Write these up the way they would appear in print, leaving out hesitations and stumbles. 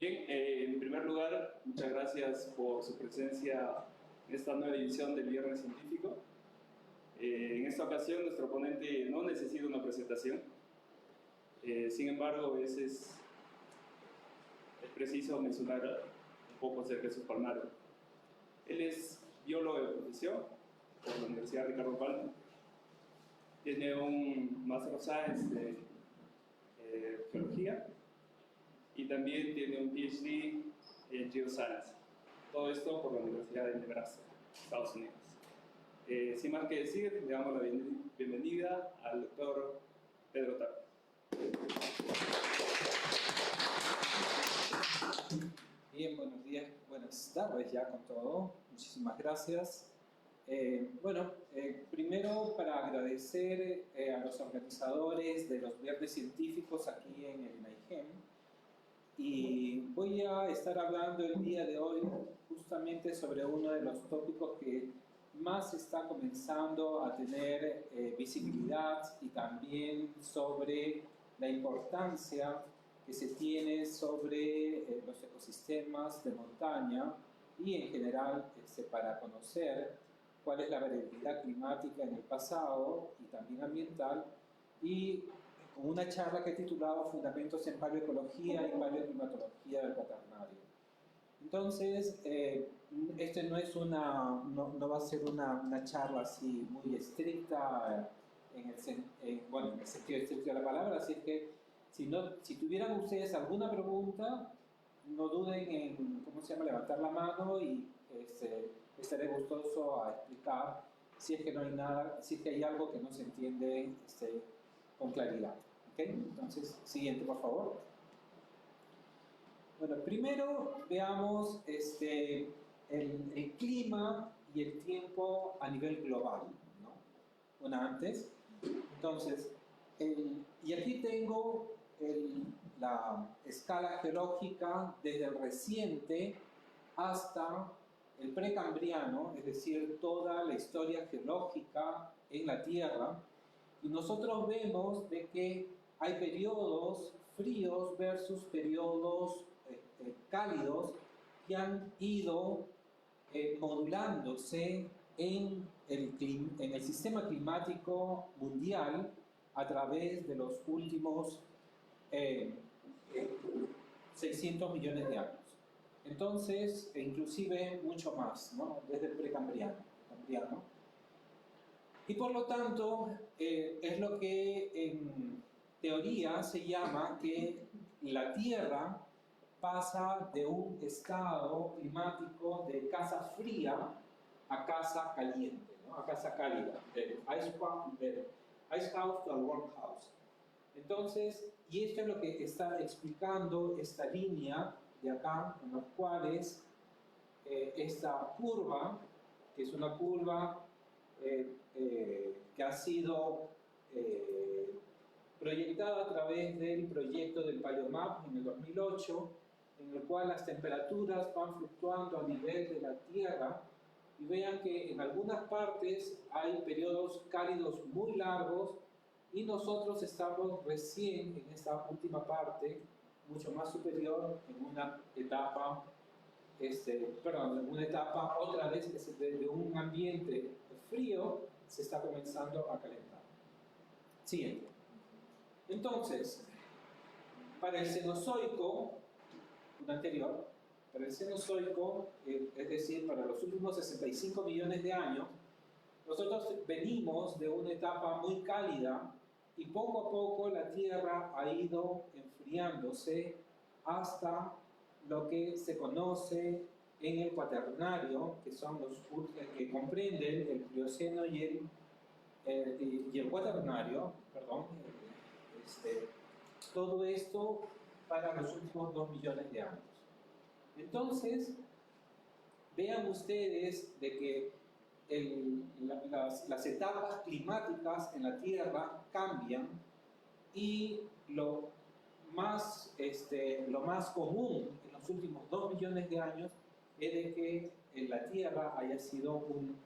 Bien, en primer lugar, muchas gracias por su presencia en esta nueva edición del Viernes Científico. En esta ocasión, nuestro ponente no necesita una presentación. Sin embargo, es preciso mencionar un poco acerca de su palmarés. Él es biólogo de profesión por la Universidad Ricardo Palma. Tiene un Master of Science de Geología y también tiene un PhD en Geoscience. Todo esto por la Universidad de Nebraska, Estados Unidos. Sin más que decir, le damos la bienvenida al doctor Pedro Tapia. Bien, buenos días, buenas tardes ya con todo. Muchísimas gracias. Primero para agradecer a los organizadores de los Viernes Científicos aquí en el NIGEM. Y voy a estar hablando el día de hoy justamente sobre uno de los tópicos que más está comenzando a tener visibilidad y también sobre la importancia que se tiene sobre los ecosistemas de montaña y en general para conocer cuál es la variabilidad climática en el pasado y también ambiental, y con una charla que he titulado Fundamentos en Paleoecología y Paleoclimatología del Cuaternario. Entonces, este no va a ser una charla así muy estricta en el sentido estricto de la palabra, así que si tuvieran ustedes alguna pregunta, no duden en levantar la mano y estaré gustoso a explicar si es que no hay nada, si es que hay algo que no se entiende con claridad. ¿Okay? Entonces, siguiente, por favor. Bueno, primero veamos el clima y el tiempo a nivel global, ¿no? Una antes. Entonces, y aquí tengo la escala geológica desde el reciente hasta el precambriano, es decir, toda la historia geológica en la Tierra, y nosotros vemos de que hay periodos fríos versus periodos cálidos que han ido modulándose en el sistema climático mundial a través de los últimos 600 millones de años. Entonces, inclusive mucho más, ¿no? Desde el precambriano. Y por lo tanto, es lo que en teoría se llama que la Tierra pasa de un estado climático de casa fría a casa caliente, ¿no? A casa cálida, del ice house al warm house. Entonces, y esto es lo que está explicando esta línea de acá, en los cuales esta curva, que es una curva que ha sido proyectada a través del proyecto del PaleoMap en el 2008, en el cual las temperaturas van fluctuando a nivel de la Tierra, y vean que en algunas partes hay periodos cálidos muy largos y nosotros estamos recién en esta última parte, mucho más superior, en una etapa otra vez de un ambiente frío se está comenzando a calentar. Siguiente. Entonces, para el Cenozoico, un anterior, para el Cenozoico, es decir, para los últimos 65 millones de años, nosotros venimos de una etapa muy cálida y poco a poco la Tierra ha ido enfriándose hasta lo que se conoce en el Cuaternario, que son que comprenden el Plioceno y el Cuaternario, perdón, todo esto para los últimos 2 millones de años. Entonces, vean ustedes de que las etapas climáticas en la Tierra cambian, y lo más común en los últimos 2 millones de años es de que la Tierra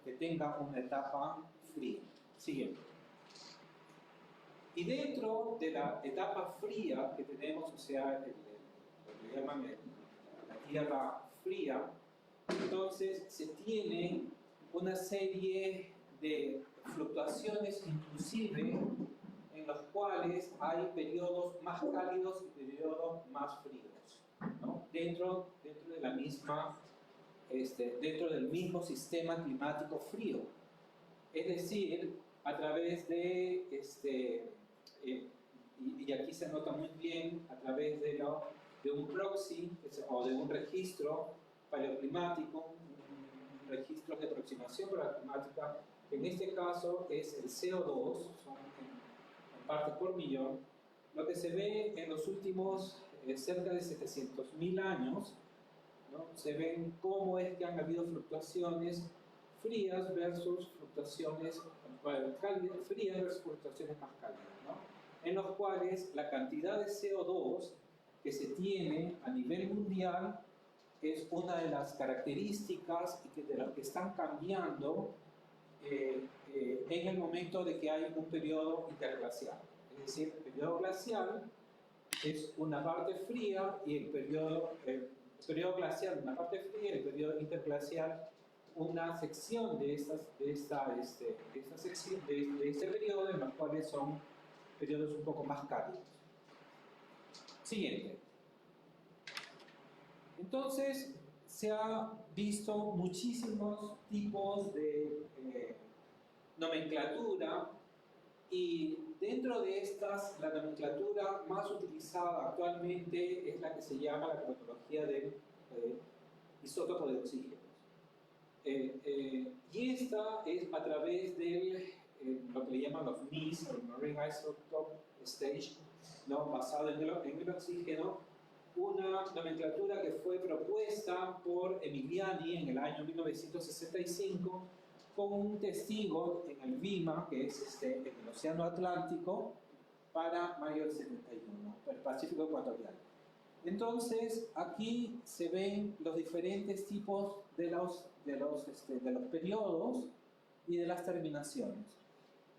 que tenga una etapa fría. Siguiente. Y dentro de la etapa fría que tenemos, o sea, lo que llaman la tierra fría, entonces se tiene una serie de fluctuaciones inclusive en los cuales hay periodos más cálidos y periodos más fríos, ¿no? dentro de la misma, dentro del mismo sistema climático frío. Es decir, a través de, y aquí se nota muy bien, a través de un proxy o de un registro paleoclimático, un registro de aproximación paleoclimática, que en este caso es el CO2, son en partes por millón. Lo que se ve en los últimos cerca de 700.000 años, ¿no? Se ven cómo es que han habido fluctuaciones frías versus fluctuaciones frías versus fluctuaciones más cálidas, ¿no? En los cuales la cantidad de CO2 que se tiene a nivel mundial es una de las características de las que están cambiando en el momento de que hay un periodo interglacial. Es decir, el periodo glacial es una parte fría y el periodo glacial una parte fría y el periodo interglacial una sección de este periodo, en los cuales son periodos un poco más cálidos. Siguiente. Entonces, se ha visto muchísimos tipos de nomenclatura, y dentro de estas, la nomenclatura más utilizada actualmente es la que se llama la cronología del isótopo de oxígeno. Y esta es a través de lo que le llaman los MIS, el Marine Isotope Stage, ¿no? Basado en el oxígeno, una nomenclatura que fue propuesta por Emiliani en el año 1965 con un testigo en el VIMA, que es en el Océano Atlántico, para mayo del 71, el Pacífico Ecuatorial. Entonces, aquí se ven los diferentes tipos de los periodos y de las terminaciones.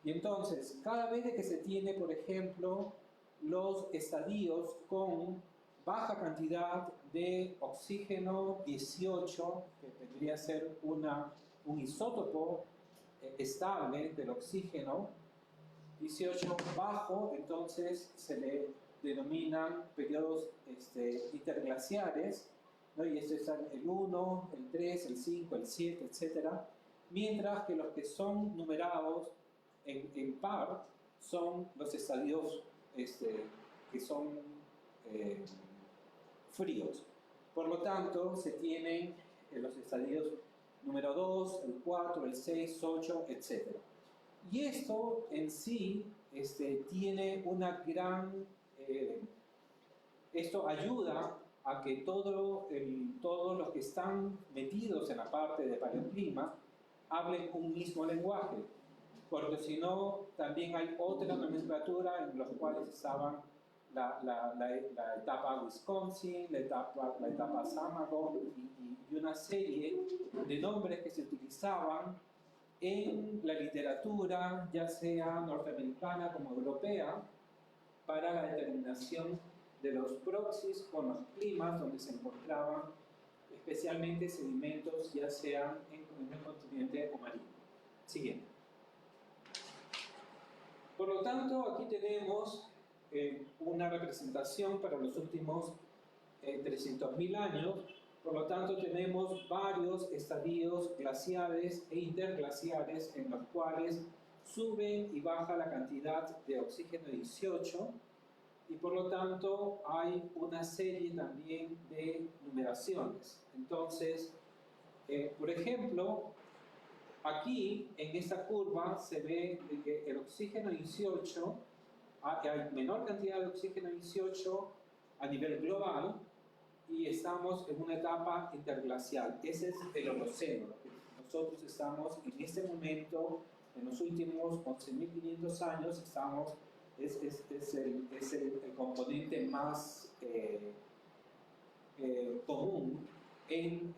Y entonces, cada vez que se tiene, por ejemplo, los estadios con baja cantidad de oxígeno 18, que tendría que ser un isótopo estable del oxígeno 18 bajo, entonces se le denominan periodos interglaciares, ¿no? Y estos están el 1, el 3, el 5, el 7, etc. Mientras que los que son numerados en par son los estadios que son fríos. Por lo tanto, se tienen los estadios número 2, el 4, el 6, 8, etc. Y esto en sí tiene una gran... esto ayuda a que todos los que están metidos en la parte de paleoclima hablen un mismo lenguaje, porque si no, también hay otra nomenclatura en los cuales estaban la etapa Wisconsin, la etapa Samagon y una serie de nombres que se utilizaban en la literatura, ya sea norteamericana como europea, para la determinación de los proxies con los climas donde se encontraban especialmente sedimentos, ya sean en el continente o marino. Siguiente. Por lo tanto, aquí tenemos una representación para los últimos 300.000 años. Por lo tanto, tenemos varios estadios glaciares e interglaciares en los cuales sube y baja la cantidad de oxígeno 18, y por lo tanto hay una serie también de numeraciones. Entonces, por ejemplo, aquí en esta curva se ve que el oxígeno 18, que hay menor cantidad de oxígeno 18 a nivel global, y estamos en una etapa interglacial. Ese es el Holoceno. Nosotros estamos en este momento, en los últimos 11.500 años, es el componente más común en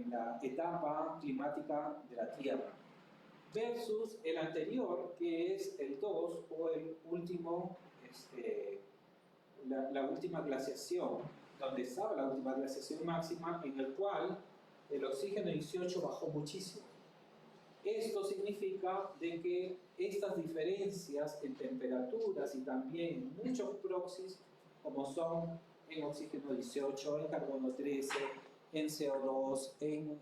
la etapa climática de la Tierra, versus el anterior, que es el 2 o el último, la última glaciación, donde estaba la última glaciación máxima, en el cual el oxígeno 18 bajó muchísimo. Esto significa de que estas diferencias en temperaturas y también en muchos proxies, como son en oxígeno 18, en carbono 13, en CO2, en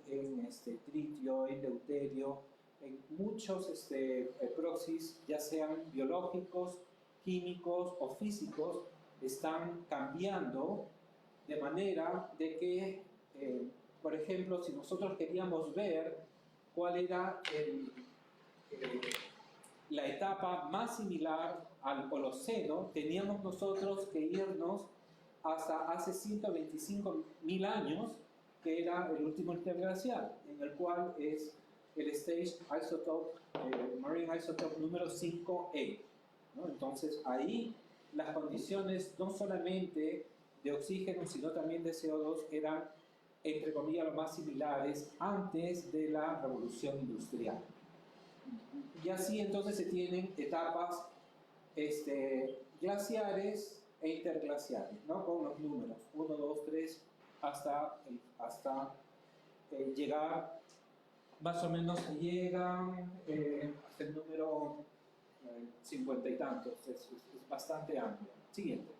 tritio, en deuterio, en muchos proxies, ya sean biológicos, químicos o físicos, están cambiando de manera de que, por ejemplo, si nosotros queríamos ver cuál era la etapa más similar al Holoceno, teníamos nosotros que irnos hasta hace 125.000 años, que era el último interglacial, en el cual es el stage isotope, marine isotope número 5E, ¿no? Entonces ahí las condiciones no solamente de oxígeno, sino también de CO2 eran, entre comillas, lo más similares antes de la revolución industrial. Y así entonces se tienen etapas glaciares e interglaciares, ¿no? Con los números 1, 2, 3, hasta llegar, más o menos llegan hasta el número 50 y tantos, es bastante amplio. Siguiente.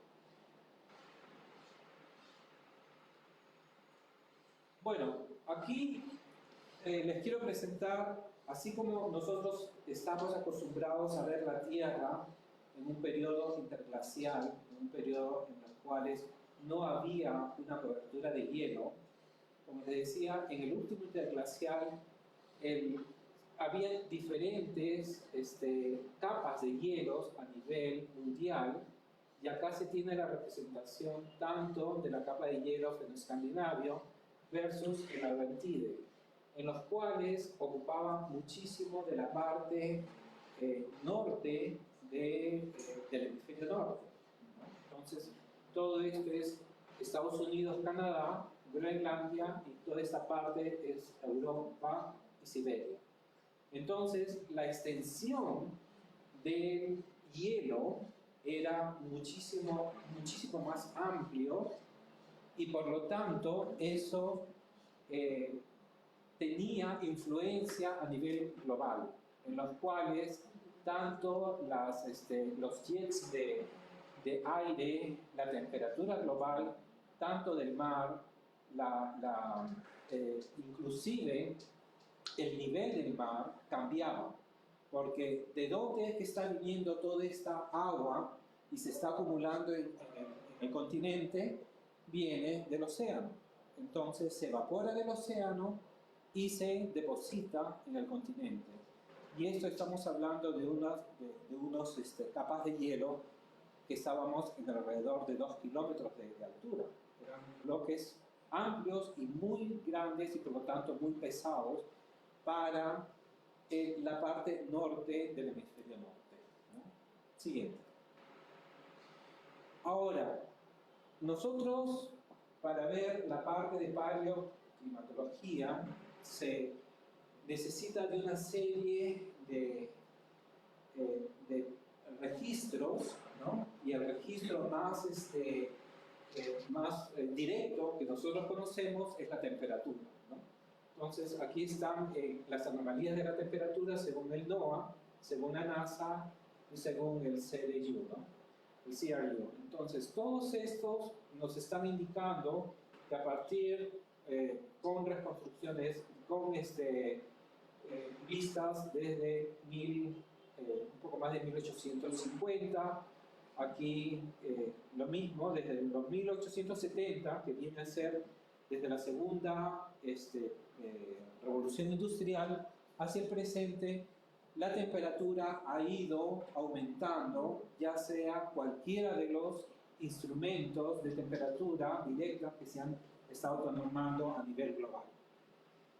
Bueno, aquí les quiero presentar, así como nosotros estamos acostumbrados a ver la Tierra en un periodo interglacial, en un periodo en los cuales no había una cobertura de hielo, como les decía, en el último interglacial había diferentes capas de hielos a nivel mundial, y acá se tiene la representación tanto de la capa de hielo fenoescandinavio versus el Argentide, en los cuales ocupaban muchísimo de la parte norte del hemisferio norte, ¿no? Entonces, todo esto es Estados Unidos, Canadá, Groenlandia, y toda esta parte es Europa y Siberia. Entonces, la extensión del hielo era muchísimo más amplio, y por lo tanto eso tenía influencia a nivel global, en los cuales tanto los jets de aire, la temperatura global, tanto del mar, inclusive el nivel del mar cambiaba, porque de dónde es que está viniendo toda esta agua y se está acumulando en el continente, viene del océano. Entonces se evapora del océano y se deposita en el continente. Y esto estamos hablando de unos capas de hielo que estábamos en alrededor de 2 kilómetros de altura. Eran bloques amplios y muy grandes, y por lo tanto muy pesados para la parte norte del hemisferio norte, ¿no? Siguiente. Ahora, nosotros, para ver la parte de paleoclimatología, se necesita de una serie de registros, ¿no? Y el registro más directo que nosotros conocemos es la temperatura, ¿no? Entonces, aquí están las anomalías de la temperatura según el NOAA, según la NASA y según el CRU, ¿no? El CRU. Entonces, todos estos nos están indicando que a partir, con reconstrucciones, con vistas desde un poco más de 1850, aquí lo mismo, desde los 1870, que viene a ser desde la segunda revolución industrial hacia el presente, la temperatura ha ido aumentando, ya sea cualquiera de los instrumentos de temperatura directa que se han estado transformando a nivel global.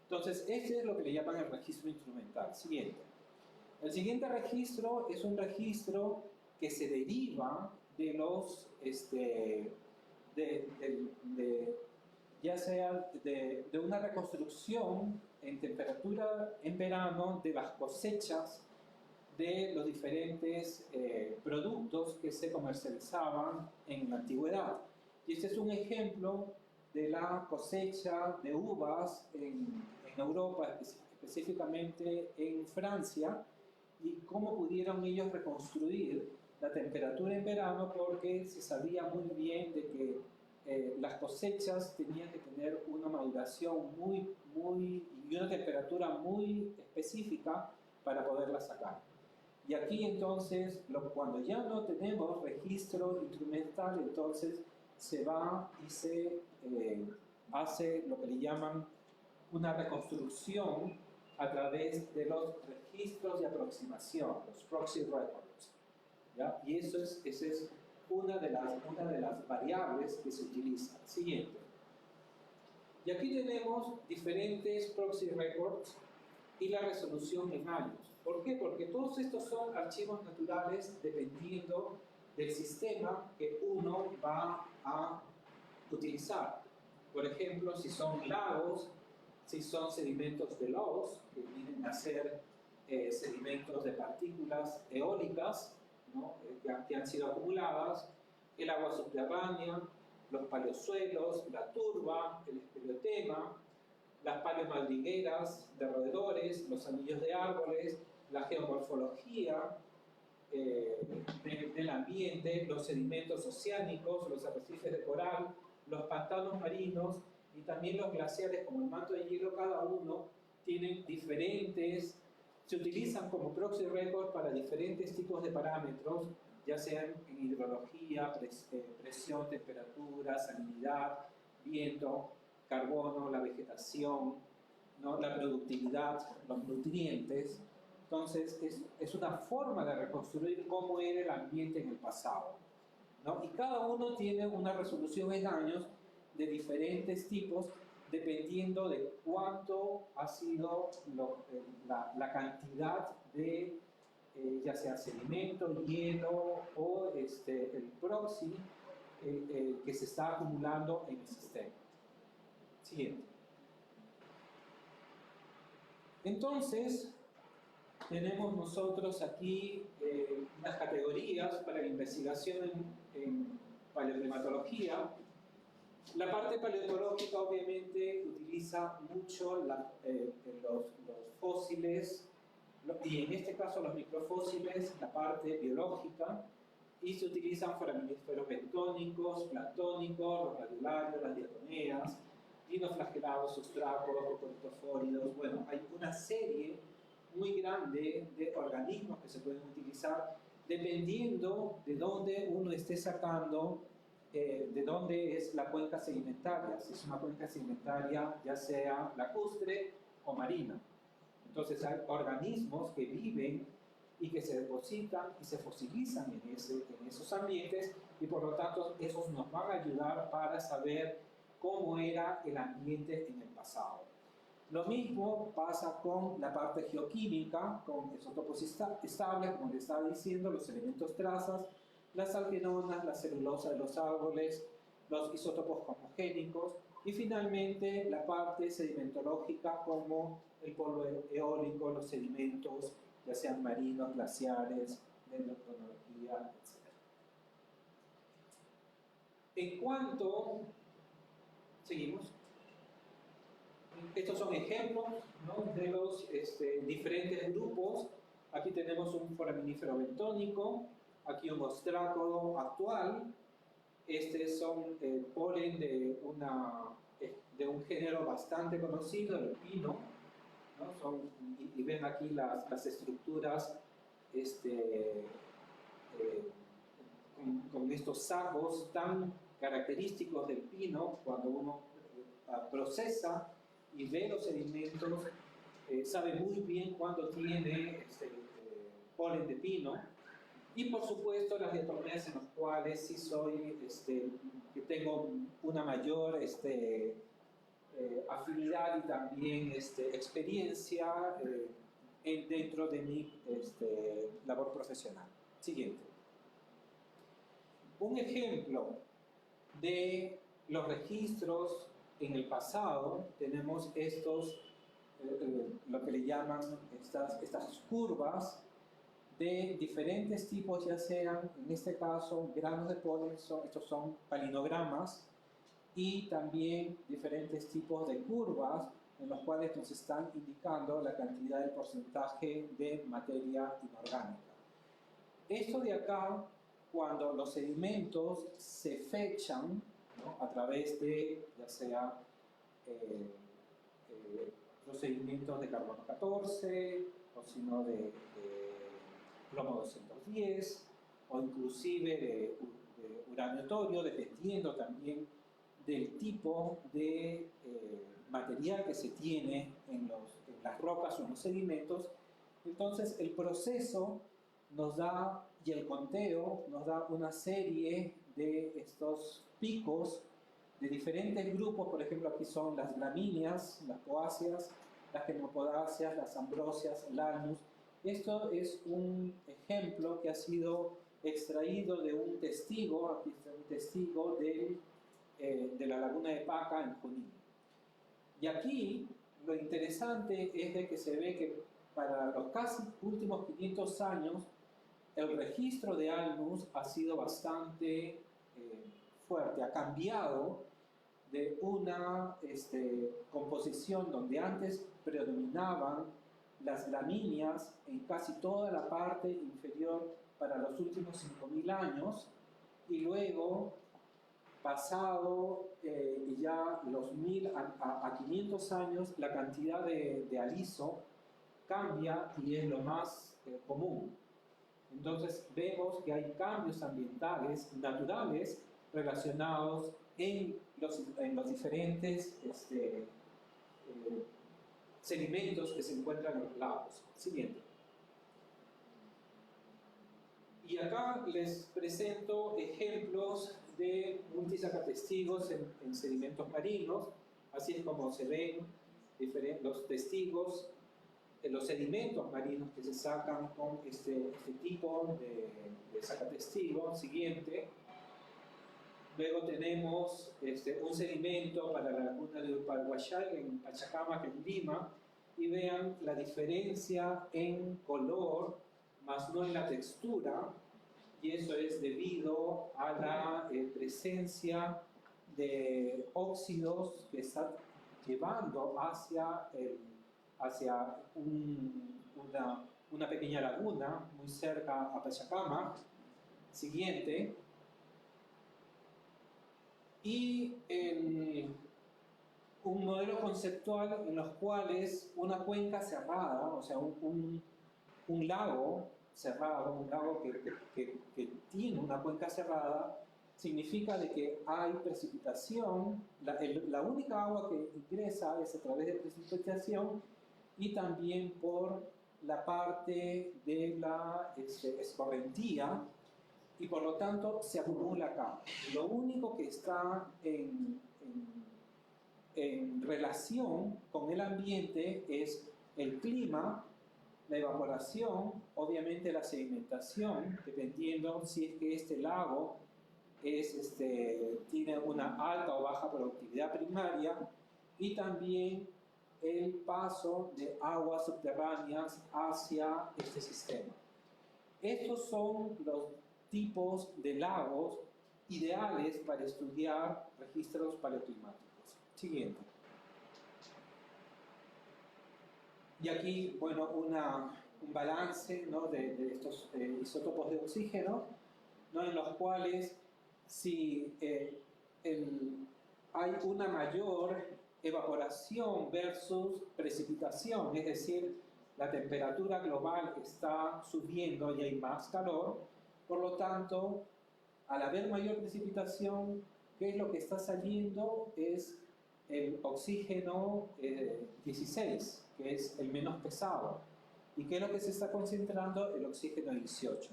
Entonces, este es lo que le llaman el registro instrumental. Siguiente. El siguiente registro es un registro que se deriva de los, ya sea de una reconstrucción en temperatura en verano de las cosechas de los diferentes productos que se comercializaban en la antigüedad. Y este es un ejemplo de la cosecha de uvas en Europa, específicamente en Francia, y cómo pudieron ellos reconstruir la temperatura en verano, porque se sabía muy bien de que las cosechas tenían que tener una maduración y una temperatura muy específica para poderlas sacar. Y aquí entonces, cuando ya no tenemos registro instrumental, entonces se va y se hace lo que le llaman una reconstrucción a través de los registros de aproximación, los proxy records, ¿ya? Y esa es una de las variables que se utiliza. Siguiente. Y aquí tenemos diferentes proxy records y la resolución en años. ¿Por qué? Porque todos estos son archivos naturales dependiendo del sistema que uno va a utilizar. Por ejemplo, si son lagos, si son sedimentos de loess, que vienen a ser sedimentos de partículas eólicas, ¿no? que han sido acumuladas, el agua subterránea, los paleosuelos, la turba, el espeleotema, las paleomadrigueras de roedores, los anillos de árboles, la geomorfología del ambiente, los sedimentos oceánicos, los arrecifes de coral, los pantanos marinos y también los glaciares como el manto de hielo. Cada uno tienen diferentes, se utilizan como proxy record para diferentes tipos de parámetros, ya sean en hidrología, presión, temperatura, salinidad, viento, carbono, la vegetación, ¿no? La productividad, los nutrientes. Entonces es una forma de reconstruir cómo era el ambiente en el pasado, ¿no? Y cada uno tiene una resolución en años de diferentes tipos, dependiendo de cuánto ha sido la cantidad de ya sea sedimento, hielo o el proxy que se está acumulando en el sistema. Siguiente. Entonces, tenemos nosotros aquí unas categorías para la investigación en paleoclimatología. La parte paleontológica obviamente utiliza mucho los fósiles, y en este caso los microfósiles, la parte biológica, y se utilizan foraminíferos bentónicos, planctónicos, los radiolarios, las diatomeas, dinoflagelados, ostrácodos, coprofóridos. Bueno, hay una serie muy grande de organismos que se pueden utilizar dependiendo de dónde uno esté sacando, de dónde es la cuenca sedimentaria, si es una cuenca sedimentaria ya sea lacustre o marina. Entonces hay organismos que viven y que se depositan y se fosilizan en esos ambientes, y por lo tanto esos nos van a ayudar para saber cómo era el ambiente en el pasado. Lo mismo pasa con la parte geoquímica, con isótopos estables, como les estaba diciendo, los elementos trazas, las alquenonas, la celulosa de los árboles, los isótopos homogénicos, y finalmente la parte sedimentológica como el polvo eólico, los sedimentos, ya sean marinos, glaciares, dendrocronología, etc. En cuanto, seguimos, estos son ejemplos, ¿no?, de los diferentes grupos. Aquí tenemos un foraminífero bentónico, aquí un ostrácodo actual. Son polen de un género bastante conocido, el pino, ¿no? Y ven aquí las estructuras con estos sacos tan característicos del pino. Cuando uno procesa y ve los sedimentos, sabe muy bien cuándo tiene polen de pino. Y por supuesto las diatomeas en las cuales sí soy, que tengo una mayor afinidad y también experiencia dentro de mi labor profesional. Siguiente. Un ejemplo de los registros en el pasado, tenemos lo que le llaman estas curvas de diferentes tipos, ya sean, en este caso, granos de polen. Estos son palinogramas, y también diferentes tipos de curvas en los cuales nos están indicando la cantidad y porcentaje de materia inorgánica. Esto de acá, cuando los sedimentos se fechan, ¿no?, a través de, ya sea los sedimentos de carbono 14, o sino de plomo 210, o inclusive de uranio torio, dependiendo también del tipo de material que se tiene en las rocas o en los sedimentos. Entonces el proceso nos da, y el conteo nos da una serie de estos picos de diferentes grupos. Por ejemplo, aquí son las gramíneas, las poáceas, las germopodáceas, las ambrosias, lalmus. Esto es un ejemplo que ha sido extraído de un testigo, aquí está un testigo de la laguna de Paca en Junín. Y aquí lo interesante es de que se ve que para los casi últimos 500 años el registro de almus ha sido bastante fuerte, ha cambiado de una composición donde antes predominaban las gramíneas en casi toda la parte inferior para los últimos 5.000 años, y luego, pasado ya los 1.000 a 500 años, la cantidad de aliso cambia y es lo más común. Entonces vemos que hay cambios ambientales naturales relacionados en los diferentes sedimentos que se encuentran en los lagos. Siguiente. Y acá les presento ejemplos de multisacatestigos en sedimentos marinos. Así es como se ven los testigos, los sedimentos marinos que se sacan con este tipo de sacatestigo. Siguiente. Luego tenemos un sedimento para la laguna de Upalhuayay en Pachacamac, en Lima, y vean la diferencia en color, más no en la textura, y eso es debido a la presencia de óxidos que están llevando hacia una pequeña laguna muy cerca a Pachacamac. Siguiente. Y un modelo conceptual en los cuales una cuenca cerrada, o sea, un lago cerrado, un lago que tiene una cuenca cerrada, significa de que hay precipitación. La única agua que ingresa es a través de precipitación, y también por la parte de la escorrentía, y por lo tanto se acumula acá. Lo único que está en relación con el ambiente es el clima, la evaporación, obviamente la sedimentación, dependiendo si es que este lago tiene una alta o baja productividad primaria, y también el paso de aguas subterráneas hacia este sistema. Estos son los tipos de lagos ideales para estudiar registros paleoclimáticos. Siguiente. Y aquí, bueno, un balance, ¿no?, de estos isótopos de oxígeno, ¿no?, en los cuales si hay una mayor evaporación versus precipitación, es decir, la temperatura global está subiendo y hay más calor, por lo tanto, al haber mayor precipitación, ¿qué es lo que está saliendo? Es el oxígeno 16, que es el menos pesado. ¿Y qué es lo que se está concentrando? El oxígeno 18.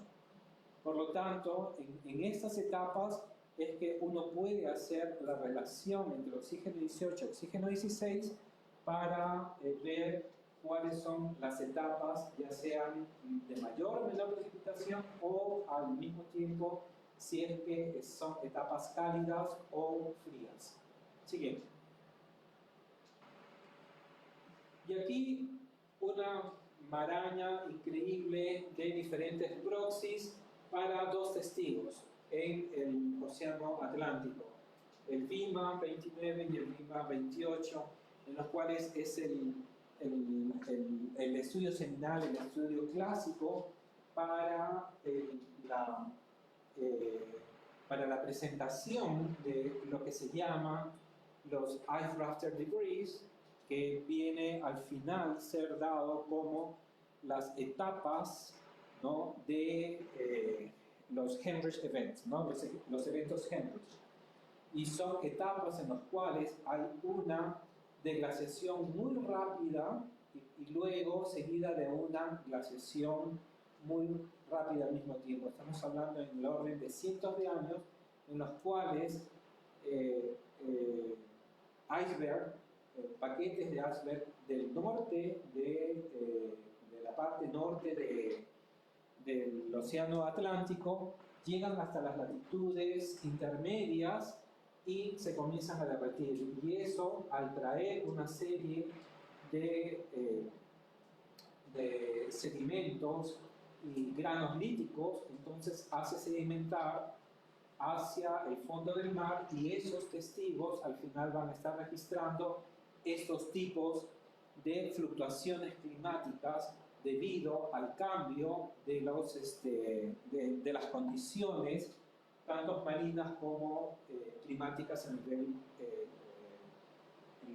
Por lo tanto, en estas etapas es que uno puede hacer la relación entre oxígeno 18 y oxígeno 16 para ver cuáles son las etapas, ya sean de mayor o menor precipitación, o al mismo tiempo si es que son etapas cálidas o frías. Siguiente. Y aquí una maraña increíble de diferentes proxies para dos testigos en el Océano Atlántico. el VIMA 29 y el VIMA 28, en los cuales es el estudio seminal, el estudio clásico para la presentación de lo que se llama los Ice Rafter Degrees, que viene al final ser dado como las etapas, ¿no?, de los Heinrich Events, ¿no?, los eventos Heinrich. Y son etapas en las cuales hay una deglaciación muy rápida y luego seguida de una glaciación muy rápida al mismo tiempo. Estamos hablando en el orden de cientos de años en los cuales iceberg, paquetes de iceberg del norte, de la parte norte del Océano Atlántico, llegan hasta las latitudes intermedias y se comienzan a derretir. Y eso, al traer una serie de sedimentos y granos líticos, entonces hace sedimentar hacia el fondo del mar, y esos testigos al final van a estar registrando estos tipos de fluctuaciones climáticas debido al cambio de las condiciones, tanto marinas como climáticas a nivel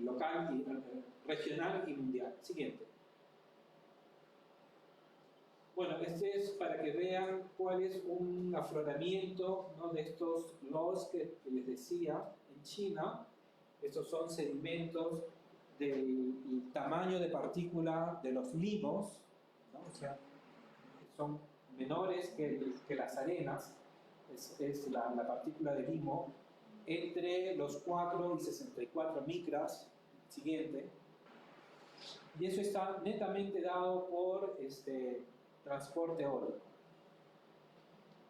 local, y regional y mundial. Siguiente. Bueno, este es para que vean cuál es un afloramiento, ¿no?, de estos loess que les decía en China. Estos son sedimentos del tamaño de partícula de los limos, ¿no? O sea, son menores que las arenas, es la partícula de limo, entre los 4 y 64 micras. Siguiente. Y eso está netamente dado por transporte eólico.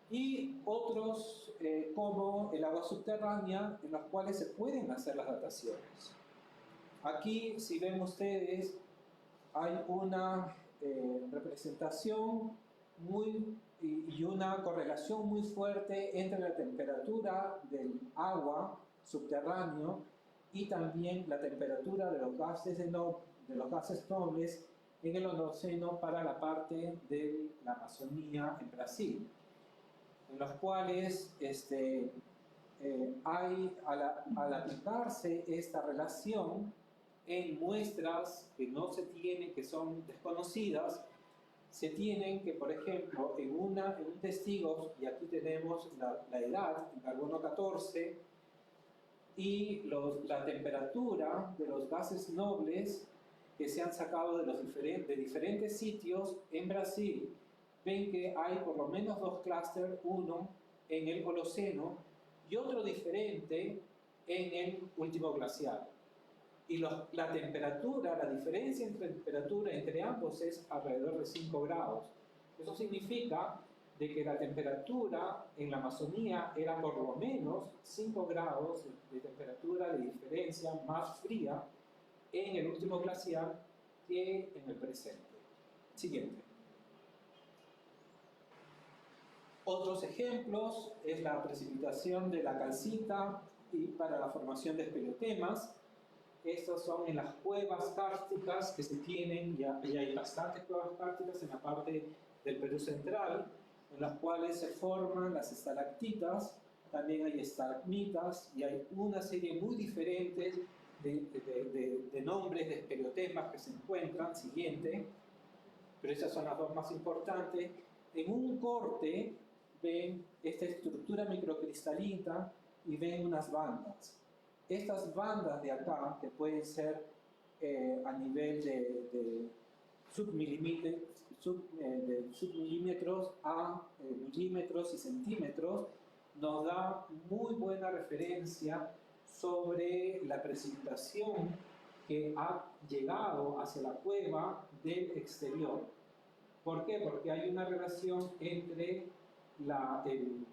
Y otros como el agua subterránea, en los cuales se pueden hacer las dataciones. Aquí, si ven ustedes, hay una representación y una correlación muy fuerte entre la temperatura del agua subterráneo y también la temperatura de los gases nobles en el Holoceno para la parte de la Amazonía en Brasil, en los cuales hay, al aplicarse esta relación en muestras que no se tienen, que son desconocidas, se tienen que, por ejemplo, en un testigo, y aquí tenemos la edad, en carbono 14, y la temperatura de los gases nobles que se han sacado de diferentes sitios en Brasil. Ven que hay por lo menos 2 clústeres, uno en el Holoceno y otro diferente en el último glacial. Y la temperatura, la diferencia en temperatura entre ambos es alrededor de 5 grados. Eso significa de que la temperatura en la Amazonía era por lo menos 5 grados de temperatura de diferencia más fría en el último glacial que en el presente. Siguiente. Otros ejemplos es la precipitación de la calcita y para la formación de espeleotemas. Estos son en las cuevas kársticas que se tienen, y hay bastantes cuevas kársticas en la parte del Perú central, en las cuales se forman las estalactitas, también hay estalagmitas, y hay una serie muy diferente de nombres de espeleotemas que se encuentran. Siguiente. Pero esas son las dos más importantes. En un corte ven esta estructura microcristalina y ven unas bandas. Estas bandas de acá, que pueden ser a nivel de submilímetros a milímetros y centímetros, nos da muy buena referencia sobre la precipitación que ha llegado hacia la cueva del exterior. ¿Por qué? Porque hay una relación entre el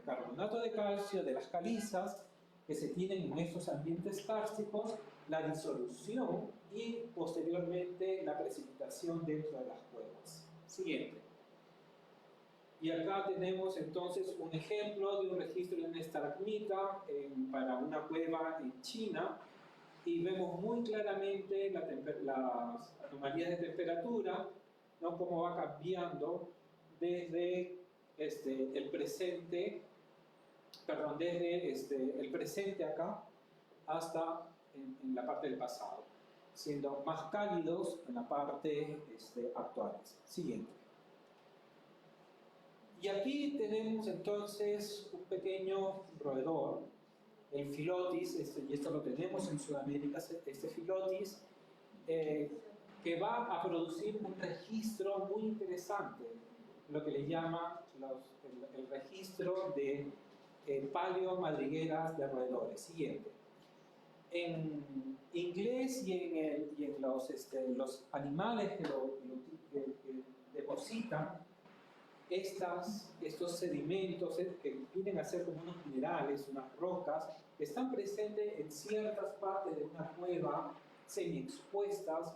carbonato de calcio de las calizas que se tienen en estos ambientes kársticos, la disolución y posteriormente la precipitación dentro de las cuevas. Siguiente. Y acá tenemos entonces un ejemplo de un registro de una estalagmita para una cueva en China, y vemos muy claramente las anomalías de temperatura, ¿no? Cómo va cambiando desde el presente, perdón, desde el presente acá hasta en la parte del pasado, siendo más cálidos en la parte actual. Siguiente. Y aquí tenemos entonces un pequeño roedor, el Phyllotis, y esto lo tenemos en Sudamérica, este Phyllotis, que va a producir un registro muy interesante, lo que le llama el registro de paleomadrigueras de roedores. Siguiente. En inglés y en los animales que depositan estos sedimentos que vienen a ser como unos minerales, unas rocas, que están presentes en ciertas partes de una cueva, semi-expuestas,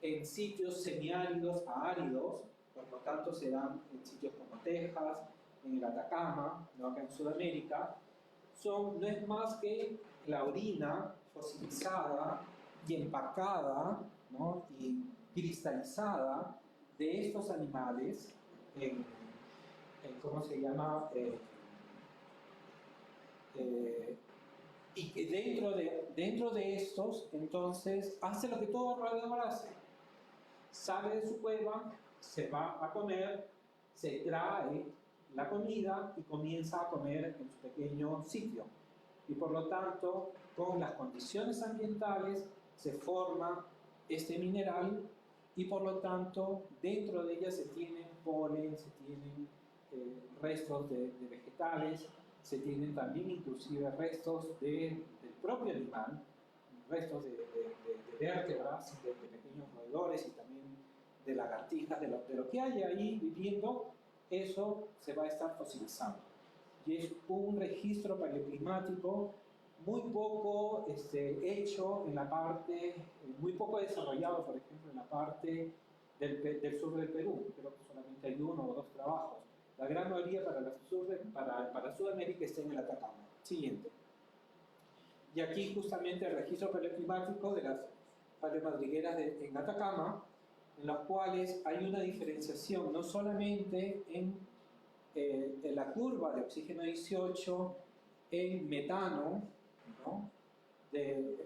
en sitios semiáridos a áridos, por lo tanto se dan en sitios como Texas, en el Atacama, ¿no? Acá en Sudamérica, no es más que la orina fosilizada y empacada, ¿no? Y cristalizada de estos animales ¿cómo se llama? Y que dentro de estos, entonces, hace lo que todo roedor hace. Sale de su cueva, se va a comer, se trae la comida y comienza a comer en su pequeño sitio. Y por lo tanto, con las condiciones ambientales, se forma este mineral y por lo tanto, dentro de ella se tienen polen, se tienen restos de vegetales, se tienen también inclusive restos del propio animal, restos de vértebras, de pequeños roedores y también de lagartijas, de lo que hay ahí viviendo, eso se va a estar fosilizando. Y es un registro paleoclimático muy poco hecho en la parte, muy poco desarrollado, por ejemplo, en la parte del sur del Perú. Creo que solamente hay 1 o 2 trabajos. La gran mayoría para Sudamérica está en el Atacama. Siguiente. Y aquí justamente el registro paleoclimático de las paleomadrigueras en Atacama, en las cuales hay una diferenciación no solamente en la curva de oxígeno 18 en metano, ¿no?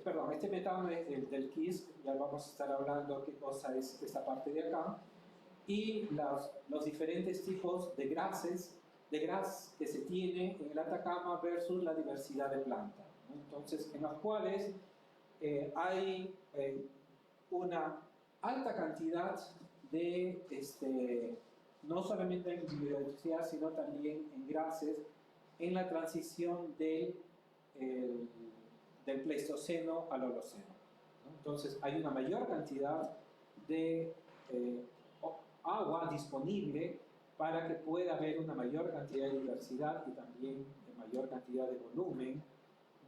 Perdón, este metano es del KISS, ya vamos a estar hablando qué cosa es esta parte de acá, y los diferentes tipos de gases que se tiene en el Atacama versus la diversidad de plantas, ¿no? Entonces, en los cuales hay una alta cantidad de no solamente en biodiversidad, sino también en gases en la transición del Pleistoceno al Holoceno, ¿no? Entonces hay una mayor cantidad de agua disponible para que pueda haber una mayor cantidad de diversidad y también de mayor cantidad de volumen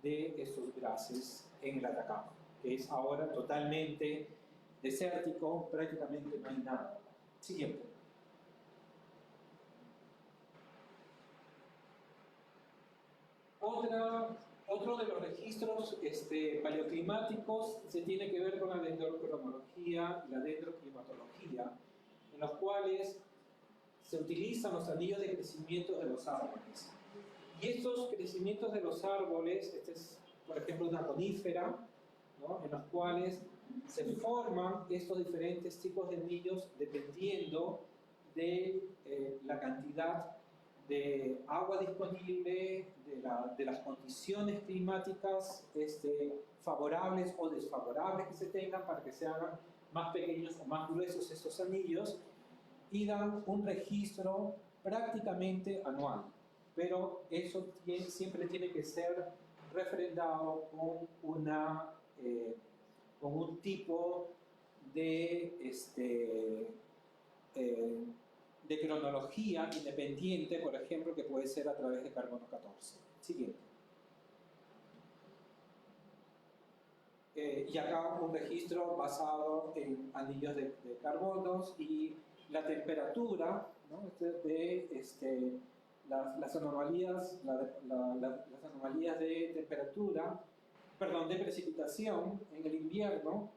de estos gases en el Atacama, que es ahora totalmente desértico, prácticamente no hay nada. Siguiente. Otro de los registros paleoclimáticos se tiene que ver con la dendrocronología y la dendroclimatología, en los cuales se utilizan los anillos de crecimiento de los árboles. Y estos crecimientos de los árboles, este es por ejemplo una conífera, ¿no? En los cuales se forman estos diferentes tipos de anillos dependiendo de la cantidad de agua disponible, de las condiciones climáticas favorables o desfavorables que se tengan para que se hagan más pequeños o más gruesos estos anillos, y dan un registro prácticamente anual. Pero eso siempre tiene que ser refrendado con un tipo de cronología independiente, por ejemplo, que puede ser a través de carbono 14. Siguiente. Y acá un registro basado en anillos de carbonos y la temperatura ¿no? Las anomalías, las anomalías de temperatura, perdón, de precipitación en el invierno.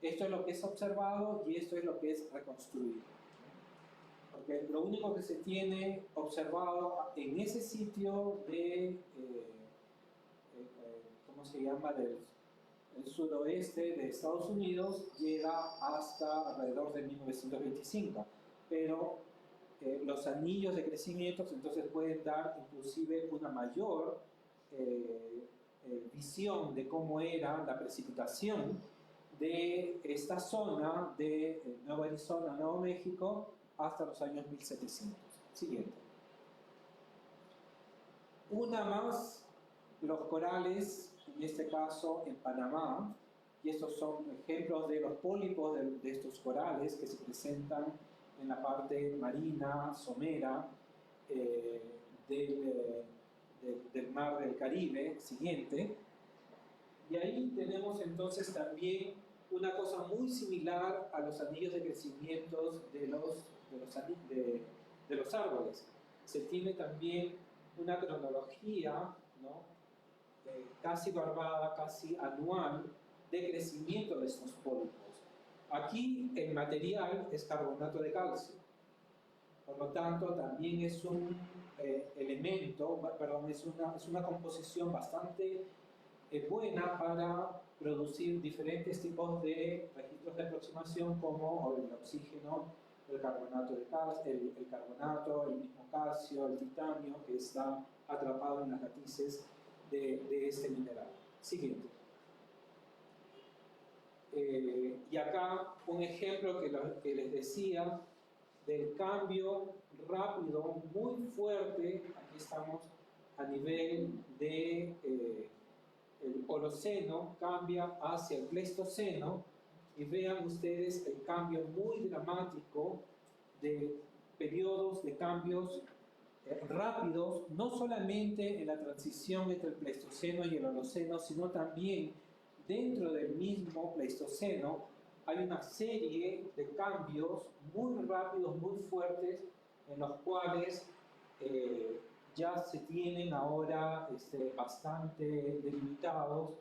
Esto es lo que es observado y esto es lo que es reconstruido. Porque lo único que se tiene observado en ese sitio de, ¿cómo se llama?, del suroeste de Estados Unidos llega hasta alrededor de 1925. Pero los anillos de crecimiento entonces pueden dar inclusive una mayor visión de cómo era la precipitación de esta zona de Nueva Arizona, Nuevo México, hasta los años 1700. Siguiente. Una más, los corales, en este caso en Panamá, y estos son ejemplos de los pólipos de estos corales que se presentan en la parte marina, somera, del mar del Caribe. Siguiente. Y ahí tenemos entonces también una cosa muy similar a los anillos de crecimiento de los árboles. Se tiene también una cronología, ¿no?, casi barbada, casi anual, de crecimiento de estos pólipos. Aquí el material es carbonato de calcio. Por lo tanto, también es un elemento, perdón, es una composición bastante buena para producir diferentes tipos de registros de aproximación, como el oxígeno, el carbonato de calcio, el carbonato, el mismo calcio, el titanio, que está atrapado en las raíces de este mineral. Siguiente. Y acá un ejemplo que les decía del cambio rápido, muy fuerte. Aquí estamos a nivel de el Holoceno, cambia hacia el Pleistoceno, y vean ustedes el cambio muy dramático de periodos de cambios rápidos, no solamente en la transición entre el Pleistoceno y el Holoceno, sino también dentro del mismo Pleistoceno. Hay una serie de cambios muy rápidos, muy fuertes, en los cuales ya se tienen ahora bastante delimitados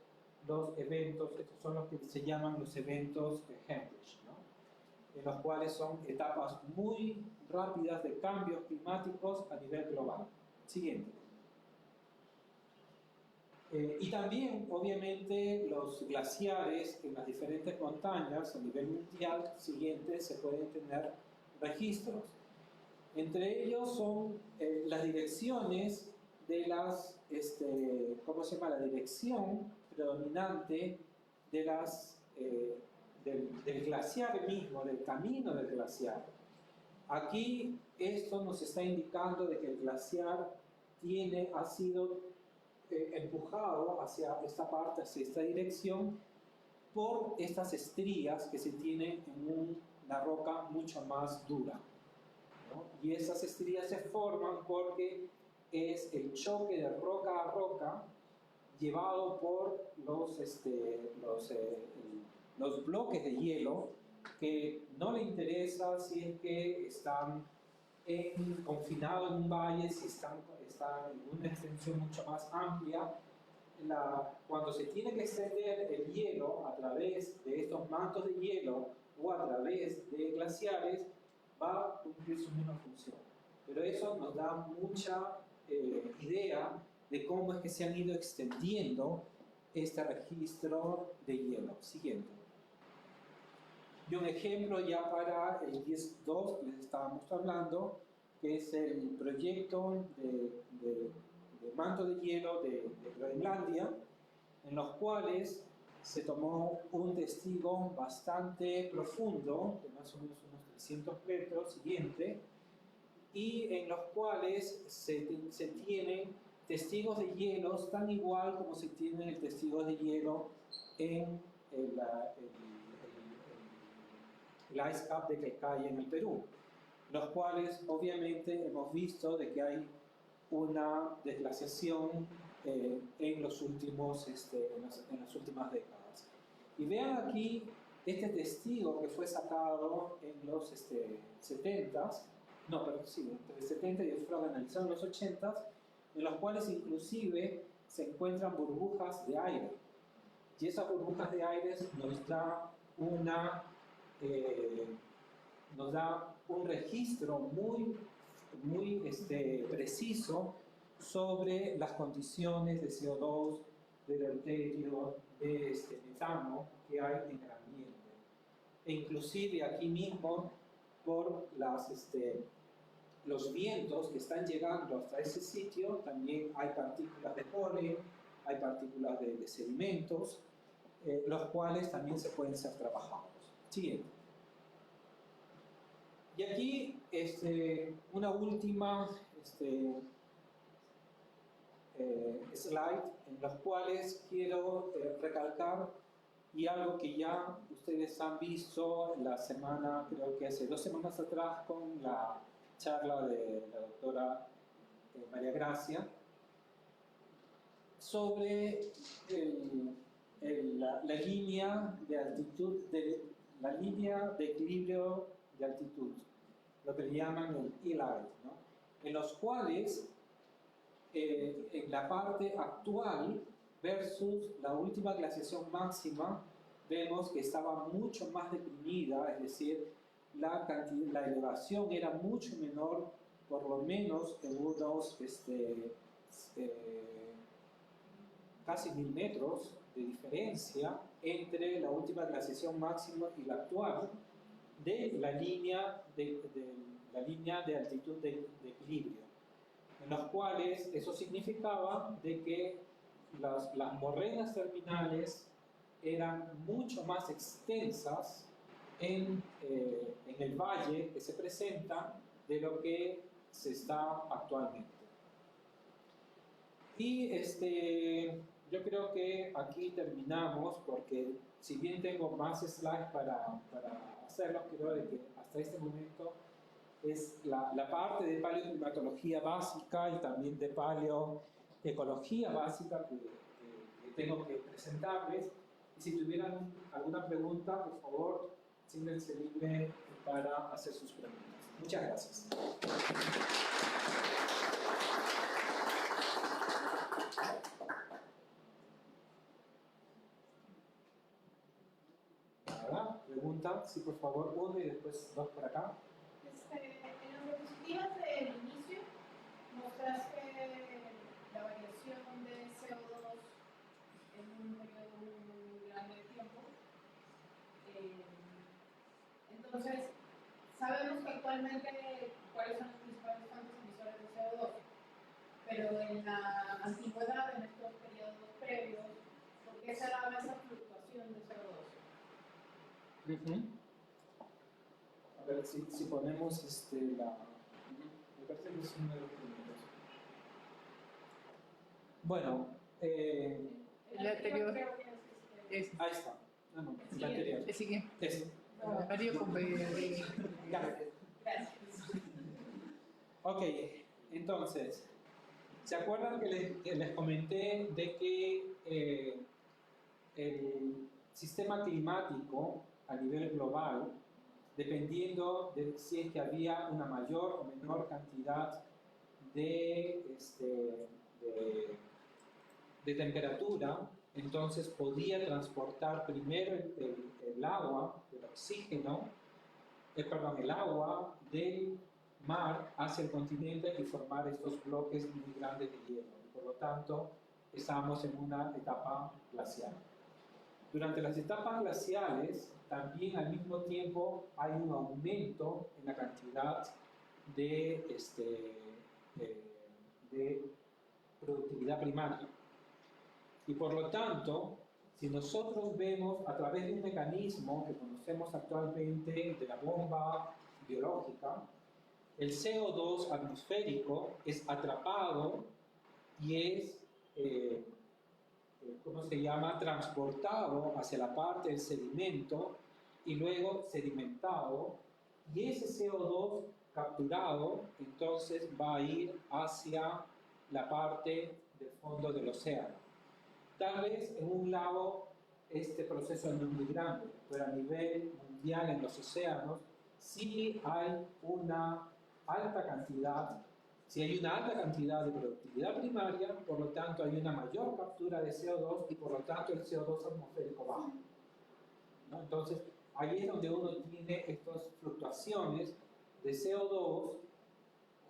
los eventos. Estos son los que se llaman los eventos Heinrich, ¿no?, en los cuales son etapas muy rápidas de cambios climáticos a nivel global. Siguiente. Y también, obviamente, los glaciares en las diferentes montañas a nivel mundial. Siguiente, se pueden tener registros. Entre ellos son las direcciones de las, ¿cómo se llama?, la dirección predominante de del glaciar mismo, del camino del glaciar. Aquí esto nos está indicando de que el glaciar ha sido empujado hacia esta parte, hacia esta dirección, por estas estrías que se tienen en una roca mucho más dura, ¿no? Y esas estrías se forman porque es el choque de roca a roca llevado por los bloques de hielo, que no le interesa si es que están confinados en un valle, si están en una extensión mucho más amplia. Cuando se tiene que extender el hielo a través de estos mantos de hielo o a través de glaciares, va a cumplir su misma función. Pero eso nos da mucha idea de cómo es que se han ido extendiendo este registro de hielo. Siguiente. Y un ejemplo ya para el 10.2 que les estábamos hablando, que es el proyecto de manto de hielo de Groenlandia, en los cuales se tomó un testigo bastante profundo, de más o menos unos 300 metros, siguiente, y en los cuales se tienen testigos de hielos tan igual como se tienen el testigo de hielo en el ice cap de Quecay en el Perú, los cuales obviamente hemos visto de que hay una desglaciación en las últimas décadas. Y vean aquí este testigo que fue sacado en los 70s, no, pero sí, entre el 70 y el fraude analizado en los 80, en los cuales inclusive se encuentran burbujas de aire. Y esas burbujas de aire nos da un registro muy preciso sobre las condiciones de CO2, de deuterio, de metano que hay en el ambiente. E inclusive aquí mismo, por los vientos que están llegando hasta ese sitio, también hay partículas de polen, hay partículas de sedimentos, los cuales también se pueden ser trabajados. Siguiente. Y aquí una última slide en los cuales quiero recalcar y algo que ya ustedes han visto la semana, creo que hace 2 semanas atrás con la charla de la doctora María Gracia sobre la línea de altitud, la línea de equilibrio de altitud, lo que le llaman el E-line, ¿no? En los cuales en la parte actual versus la última glaciación máxima vemos que estaba mucho más deprimida, es decir, la elevación era mucho menor, por lo menos en unos casi 1000 metros de diferencia entre la última glaciación máxima y la actual de la línea de altitud de equilibrio, en los cuales eso significaba de que las morrenas terminales eran mucho más extensas en el valle que se presenta de lo que se está actualmente. Y yo creo que aquí terminamos, porque si bien tengo más slides para hacerlo, creo que hasta este momento es la parte de paleoclimatología básica y también de paleoecología básica que tengo que presentarles. Y si tuvieran alguna pregunta, por favor, siéntense libre para hacer sus preguntas. Muchas gracias. Nada, pregunta, sí, por favor, uno y después 2 por acá. En las diapositivas del inicio mostraste la variación de CO2 en un periodo muy grande de tiempo. Entonces, sabemos que actualmente cuáles son las principales fuentes emisoras de CO2, pero en la antigüedad, en estos periodos previos, ¿por qué se daba esa fluctuación de CO2? A ver si ponemos me parece que es uno de los primeros. Bueno, el anterior es. ahí está. No, el anterior. El siguiente. Ese. Mario con Gracias. Ok, entonces, ¿se acuerdan que les comenté de que el sistema climático a nivel global, dependiendo de si es que había una mayor o menor cantidad de temperatura, entonces podía transportar primero el agua, el oxígeno, el agua del mar hacia el continente y formar estos bloques muy grandes de hielo. Por lo tanto, estábamos en una etapa glacial. Durante las etapas glaciales, también al mismo tiempo hay un aumento en la cantidad de productividad primaria. Y por lo tanto, si nosotros vemos a través de un mecanismo que conocemos actualmente de la bomba biológica, el CO2 atmosférico es atrapado y es transportado hacia la parte del sedimento y luego sedimentado, y ese CO2 capturado entonces va a ir hacia la parte del fondo del océano. Tal vez en un lago este proceso no es muy grande, pero a nivel mundial en los océanos sí hay una alta cantidad, si hay una alta cantidad de productividad primaria, por lo tanto hay una mayor captura de CO2 y por lo tanto el CO2 atmosférico baja, ¿no? Entonces, ahí es donde uno tiene estas fluctuaciones de CO2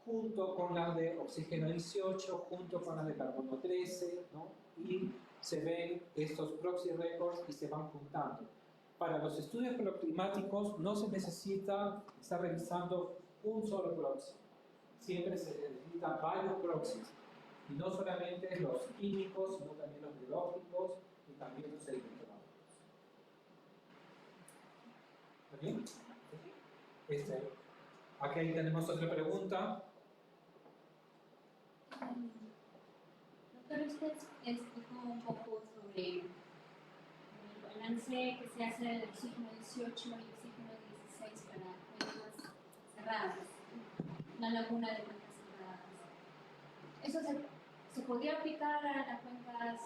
junto con las de oxígeno 18, junto con las de carbono 13, ¿no? Y se ven estos proxy records y se van juntando. Para los estudios climáticos no se necesita estar revisando un solo proxy. Siempre se necesitan varios proxies. Y no solamente los químicos, sino también los biológicos y también los sedimentológicos. ¿Está bien? Aquí tenemos otra pregunta. Doctor, usted explicó un poco sobre el balance que se hace del oxígeno 18 y oxígeno 16 para cuencas cerradas, una laguna de cuencas cerradas. ¿Eso se podría aplicar a las cuencas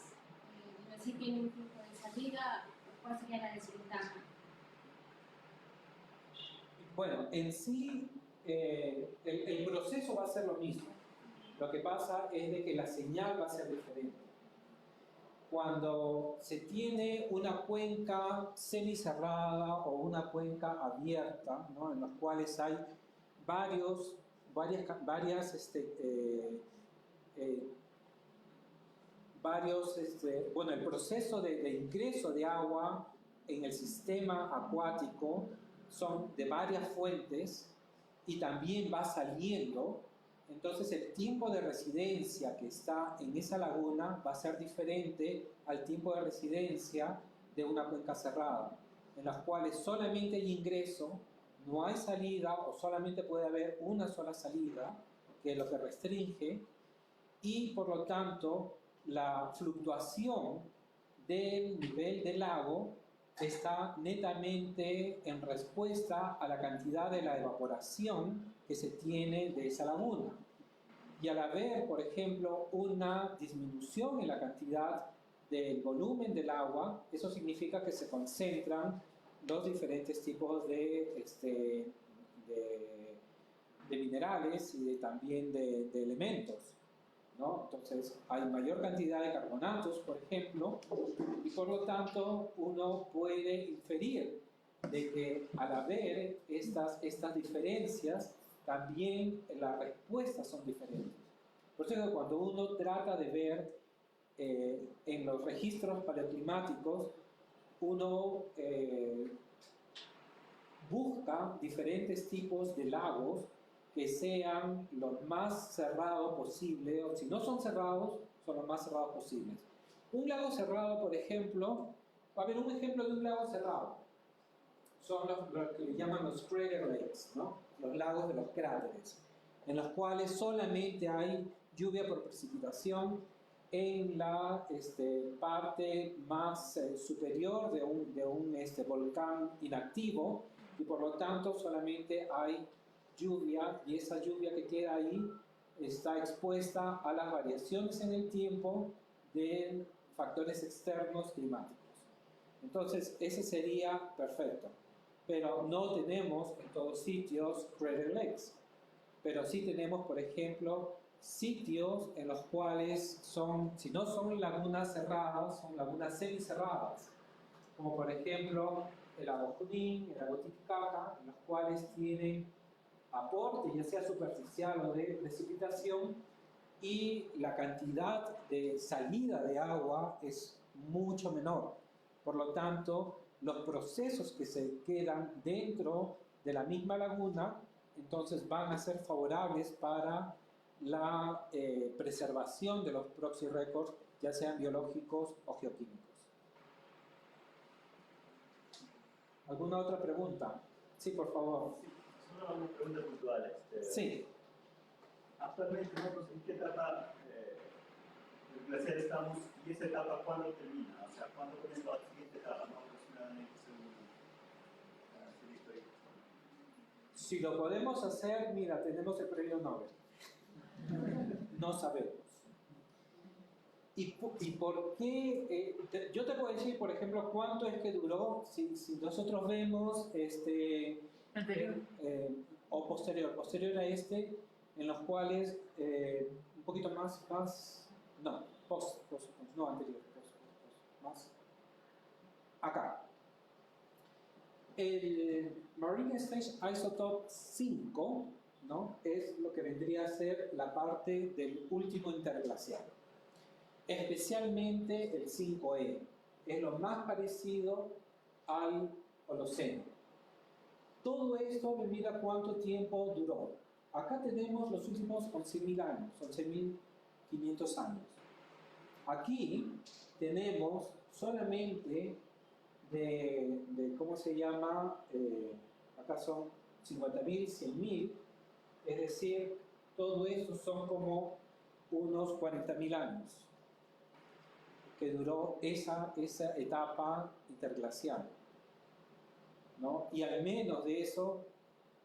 donde sí tiene un flujo de salida? ¿Cuál sería la desventaja? Bueno, en sí el proceso va a ser lo mismo. Lo que pasa es de que la señal va a ser diferente. Cuando se tiene una cuenca semicerrada o una cuenca abierta, ¿no? En las cuales hay el proceso de ingreso de agua en el sistema acuático son de varias fuentes y también va saliendo. Entonces el tiempo de residencia que está en esa laguna va a ser diferente al tiempo de residencia de una cuenca cerrada, en las cuales solamente hay ingreso, no hay salida o solamente puede haber una sola salida, que es lo que restringe, y por lo tanto la fluctuación del nivel del lago está netamente en respuesta a la cantidad de la evaporación que se tiene de esa laguna. Y al haber, por ejemplo, una disminución en la cantidad del volumen del agua, eso significa que se concentran los diferentes tipos de minerales y también de elementos, ¿no? Entonces hay mayor cantidad de carbonatos, por ejemplo, y por lo tanto uno puede inferir de que al haber estas diferencias, también las respuestas son diferentes. Por eso cuando uno trata de ver en los registros paleoclimáticos, uno busca diferentes tipos de lagos que sean lo más cerrados posible, o si no son cerrados, son lo más cerrados posibles. Un lago cerrado, por ejemplo, va a haber un ejemplo de un lago cerrado. Son los que le llaman los crater lakes, ¿no? Los lagos de los cráteres, en los cuales solamente hay lluvia por precipitación en la parte más superior de un volcán inactivo, y por lo tanto solamente hay lluvia, y esa lluvia que queda ahí está expuesta a las variaciones en el tiempo de factores externos climáticos. Entonces ese sería perfecto, pero no tenemos en todos sitios crater lakes, pero sí tenemos, por ejemplo, sitios en los cuales si no son lagunas cerradas, son lagunas semicerradas, como por ejemplo el lago Junín, el lago Titicaca, en los cuales tienen aporte, ya sea superficial o de precipitación, y la cantidad de salida de agua es mucho menor. Por lo tanto, los procesos que se quedan dentro de la misma laguna, entonces van a ser favorables para la preservación de los proxy records, ya sean biológicos o geoquímicos. ¿Alguna otra pregunta? Sí, por favor. Solo una pregunta puntual. Sí. Actualmente, ¿en qué etapa del glaciar estamos y esa etapa cuándo termina? O sea, ¿cuándo comienza la siguiente etapa? ¿No? Aproximadamente, Si lo podemos hacer, mira, tenemos el premio Nobel. No sabemos. ¿Y por qué? Yo te puedo decir, por ejemplo, cuánto es que duró. Si nosotros vemos o posterior a este, en los cuales un poquito más, no, no anterior, más acá. El Marine Stage Isotope 5, ¿no?, es lo que vendría a ser la parte del último interglacial. Especialmente el 5E, es lo más parecido al Holoceno. Todo esto, mira cuánto tiempo duró. Acá tenemos los últimos 11.000 años, 11.500 años. Aquí tenemos solamente ¿cómo se llama? Acá son 50.000, 100.000, es decir, todo esto son como unos 40.000 años que duró esa etapa interglacial, ¿no? Y al menos de eso,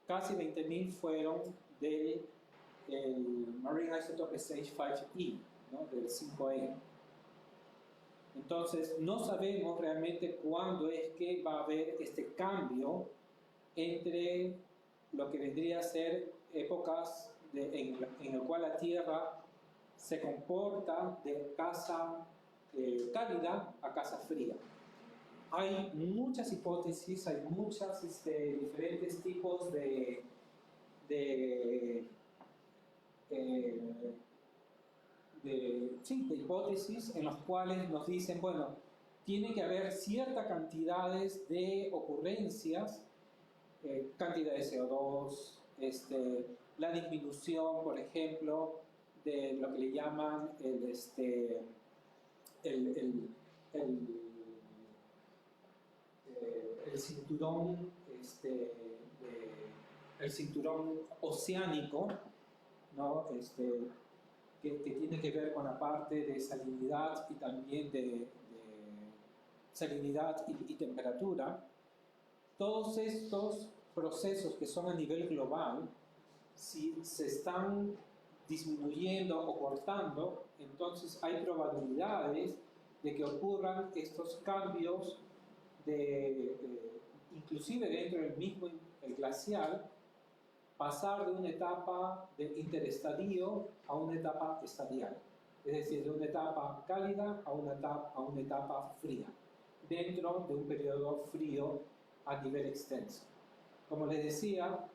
casi 20.000 fueron del Marine Isotope Stage 5E, ¿no?, del 5E. Entonces, no sabemos realmente cuándo es que va a haber este cambio entre lo que vendría a ser épocas en el cual la Tierra se comporta de casa cálida a casa fría. Hay muchas hipótesis, hay muchas diferentes tipos de hipótesis en las cuales nos dicen, bueno, tiene que haber ciertas cantidades de ocurrencias, cantidad de CO2, la disminución, por ejemplo, de lo que le llaman el cinturón, el cinturón oceánico, ¿no?, que tiene que ver con la parte de salinidad y también de salinidad y temperatura. Todos estos procesos que son a nivel global, si se están disminuyendo o cortando, entonces hay probabilidades de que ocurran estos cambios inclusive dentro del mismo el glacial, pasar de una etapa de interestadio a una etapa estadial, es decir, de una etapa cálida a una etapa fría, dentro de un periodo frío a nivel extenso. Como les decía,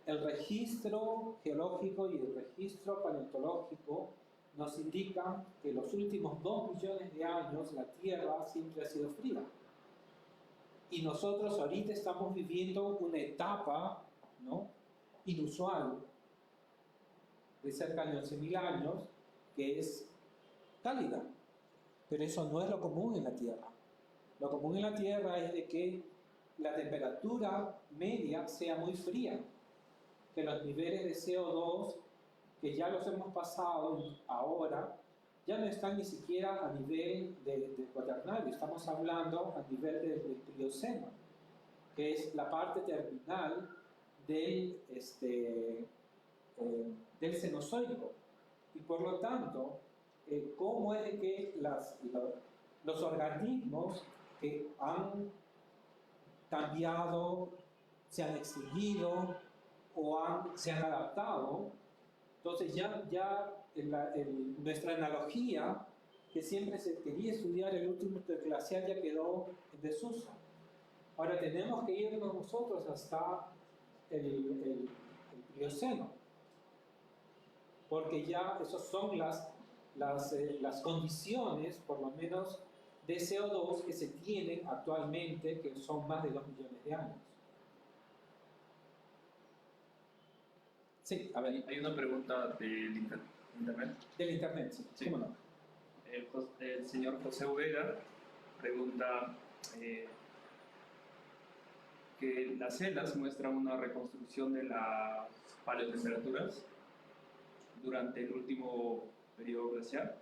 el registro geológico y el registro paleontológico nos indican que los últimos 2 millones de años la Tierra siempre ha sido fría. Y nosotros ahorita estamos viviendo una etapa, ¿no?, inusual de cerca de 11.000 años, que es cálida. Pero eso no es lo común en la Tierra. Lo común en la Tierra es de que la temperatura media sea muy fría, que los niveles de CO2, que ya los hemos pasado ahora, ya no están ni siquiera a nivel del cuaternario, estamos hablando a nivel del Plioceno, que es la parte terminal del Cenozoico. Y por lo tanto, ¿cómo es de que los organismos que han cambiado, se han extinguido o se han adaptado? Entonces ya nuestra analogía, que siempre se quería estudiar el último interglacial, ya quedó en desuso. Ahora tenemos que irnos nosotros hasta el Plioceno, porque ya esas son las condiciones, por lo menos, de CO2 que se tienen actualmente, que son más de 2 millones de años. Sí, a ver. Hay una pregunta del internet. Del internet, sí. Sí. ¿Cómo no? El señor José Vega pregunta que las celas muestran una reconstrucción de las paleotemperaturas durante el último periodo glacial.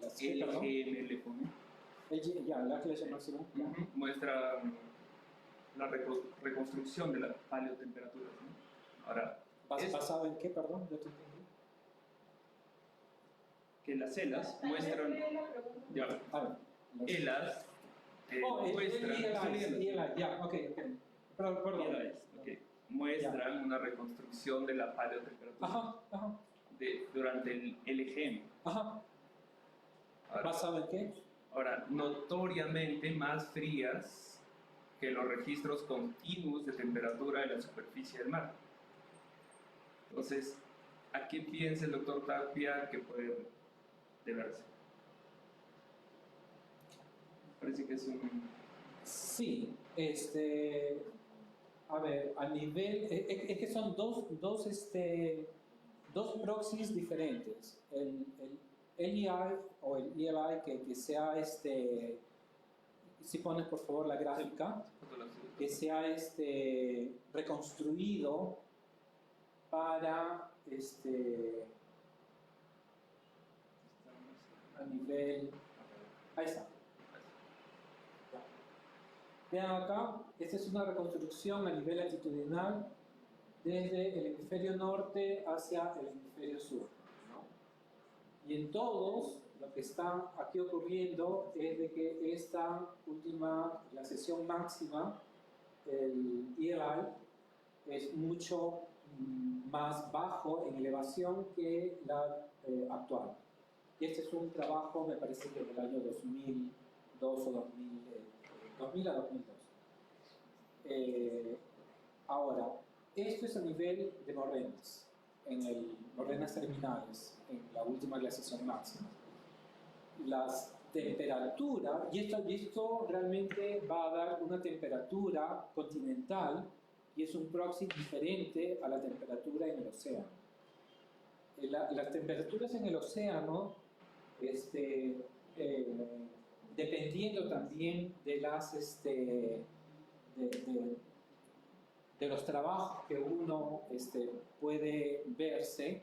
LGM le pone. La clase máxima. Muestra la reconstrucción de las paleotemperaturas, ¿no? Ahora, ¿Basado en qué, perdón? Yo te entendí. Que las celas muestran. Ya. Muestran. Ya, ok. Perdón. Okay. muestran una reconstrucción de la paleotemperatura Ajá. durante el EGM. Ajá. Ahora, ¿Basado en qué? ahora, notoriamente más frías que los registros continuos de temperatura de la superficie del mar. Entonces, ¿a qué piensa el doctor Tapia que puede deberse? Parece que es un... Sí, a ver, a nivel, es que son dos proxies diferentes. El LEI o el ELI que sea si pones por favor la gráfica, que sea reconstruido para a nivel, ahí está. Vean acá, esta es una reconstrucción a nivel latitudinal desde el hemisferio norte hacia el hemisferio sur, ¿no? Y en todos, lo que está aquí ocurriendo es de que esta última, la sesión máxima, el ELI, es mucho más bajo en elevación que la actual. Y este es un trabajo, me parece que del año 2002 o 2000 a 2002. Ahora, esto es a nivel de morrenas, morrenas terminales, en la última glaciación máxima. Las temperaturas, y esto realmente va a dar una temperatura continental, y es un proxy diferente a la temperatura en el océano. Las temperaturas en el océano, dependiendo también de de los trabajos que uno puede verse,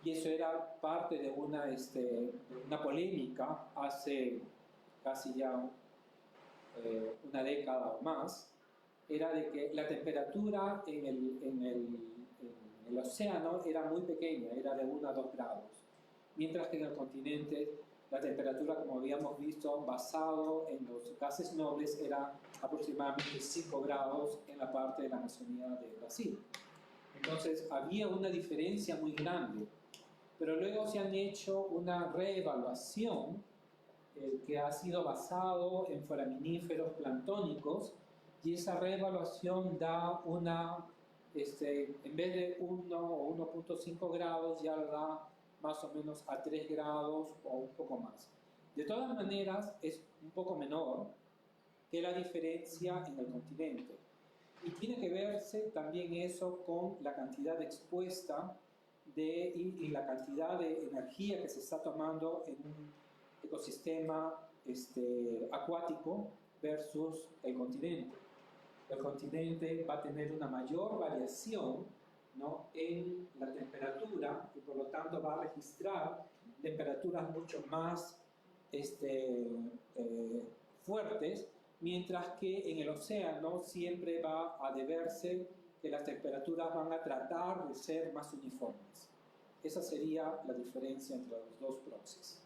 y eso era parte de una polémica hace casi ya una década o más, era de que la temperatura en el océano era muy pequeña, era de 1 a 2 grados, mientras que en el continente la temperatura, como habíamos visto, basado en los gases nobles, era aproximadamente 5 grados en la parte de la Amazonía de Brasil. Entonces había una diferencia muy grande, pero luego se han hecho una reevaluación que ha sido basado en foraminíferos planctónicos, y esa reevaluación da en vez de 1 o 1.5 grados, ya lo da más o menos a 3 grados o un poco más. De todas maneras, es un poco menor que la diferencia en el continente. Y tiene que verse también eso con la cantidad expuesta y la cantidad de energía que se está tomando en un ecosistema acuático versus el continente. El continente va a tener una mayor variación, ¿no?, en la temperatura, y por lo tanto va a registrar temperaturas mucho más fuertes, mientras que en el océano siempre va a deberse que las temperaturas van a tratar de ser más uniformes. Esa sería la diferencia entre los dos proxies.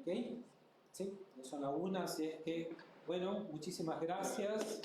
¿Ok? Sí, eso es la una, así es que, bueno, muchísimas gracias.